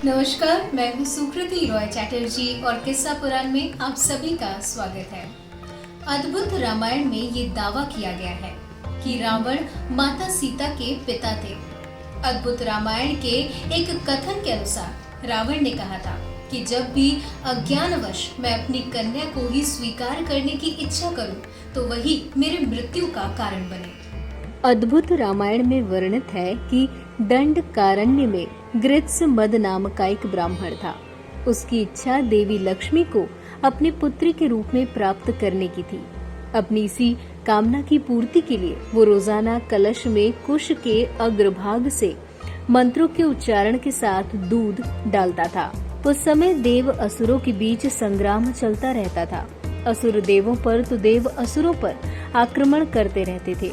नमस्कार, मैं हूँ सुकृति रॉय चैटर्जी और किस्सा पुराण में आप सभी का स्वागत है। अद्भुत रामायण में ये दावा किया गया है कि रावण माता सीता के पिता थे। अद्भुत रामायण के एक कथन के अनुसार रावण ने कहा था कि जब भी अज्ञानवश मैं अपनी कन्या को ही स्वीकार करने की इच्छा करूं, तो वही मेरे मृत्यु का कारण बने। अद्भुत रामायण में वर्णित है कि दंडकारण्य में गृत्समद नाम का एक ब्राह्मण था। उसकी इच्छा देवी लक्ष्मी को अपनी पुत्री के रूप में प्राप्त करने की थी। अपनी इसी कामना की पूर्ति के लिए वो रोजाना कलश में कुश के अग्रभाग से मंत्रों के उच्चारण के साथ दूध डालता था। उस समय देव असुरों के बीच संग्राम चलता रहता था। असुर देवों पर तो देव असुरों पर आक्रमण करते रहते थे।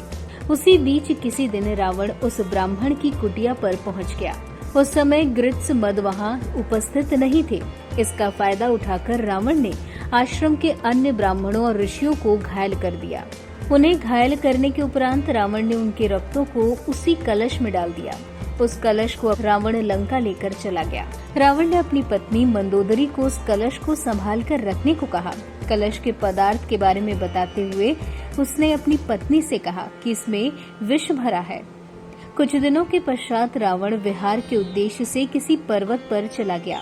उसी बीच किसी दिन रावण उस ब्राह्मण की कुटिया पर पहुंच गया। उस समय गृत्समद वहां उपस्थित नहीं थे। इसका फायदा उठाकर रावण ने आश्रम के अन्य ब्राह्मणों और ऋषियों को घायल कर दिया। उन्हें घायल करने के उपरांत रावण ने उनके रक्तों को उसी कलश में डाल दिया। उस कलश को रावण लंका लेकर चला गया। रावण ने अपनी पत्नी मंदोदरी को उस कलश को संभाल कर रखने को कहा। कलश के पदार्थ के बारे में बताते हुए उसने अपनी पत्नी से कहा कि इसमें विष भरा है। कुछ दिनों के पश्चात रावण विहार के उद्देश्य से किसी पर्वत पर चला गया,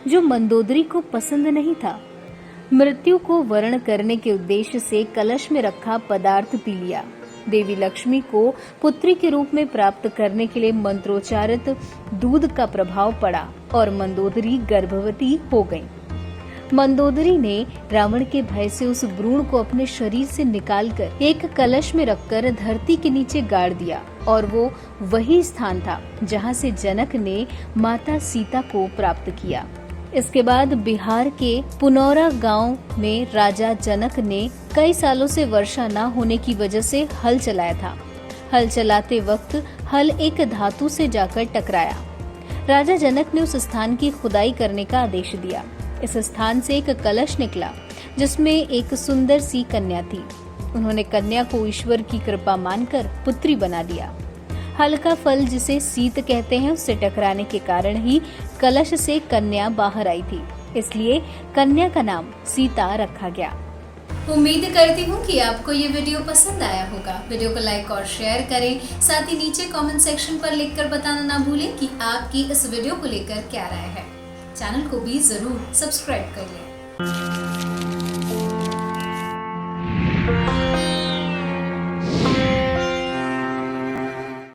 जो मंदोदरी को पसंद नहीं था। मृत्यु को वर्ण करने के उद्देश्य से कलश में रखा पदार्थ पी लिया। देवी लक्ष्मी को पुत्री के रूप में प्राप्त करने के लिए मंत्रोच्चारित दूध का प्रभाव पड़ा और मंदोदरी गर्भवती हो गई। मंदोदरी ने रावण के भय से उस भ्रूण को अपने शरीर से निकालकर एक कलश में रखकर धरती के नीचे गाड़ दिया और वो वही स्थान था जहां से जनक ने माता सीता को प्राप्त किया। इसके बाद बिहार के पुनौरा गांव में राजा जनक ने कई सालों से वर्षा न होने की वजह से हल चलाया था। हल चलाते वक्त हल एक धातु से जाकर टकराया। राजा जनक ने उस स्थान की खुदाई करने का आदेश दिया। इस स्थान से एक कलश निकला जिसमें एक सुंदर सी कन्या थी। उन्होंने कन्या को ईश्वर की कृपा मानकर पुत्री बना दिया। हल का फल जिसे सीत कहते हैं, उससे टकराने के कारण ही कलश से कन्या बाहर आई थी, इसलिए कन्या का नाम सीता रखा गया। उम्मीद करती हूँ कि आपको ये वीडियो पसंद आया होगा। वीडियो को लाइक और शेयर करें। साथ ही नीचे कमेंट सेक्शन पर लिखकर बताना ना भूलें कि आपकी इस वीडियो को लेकर क्या राय है। चैनल को भी जरूर सब्सक्राइब कर लें।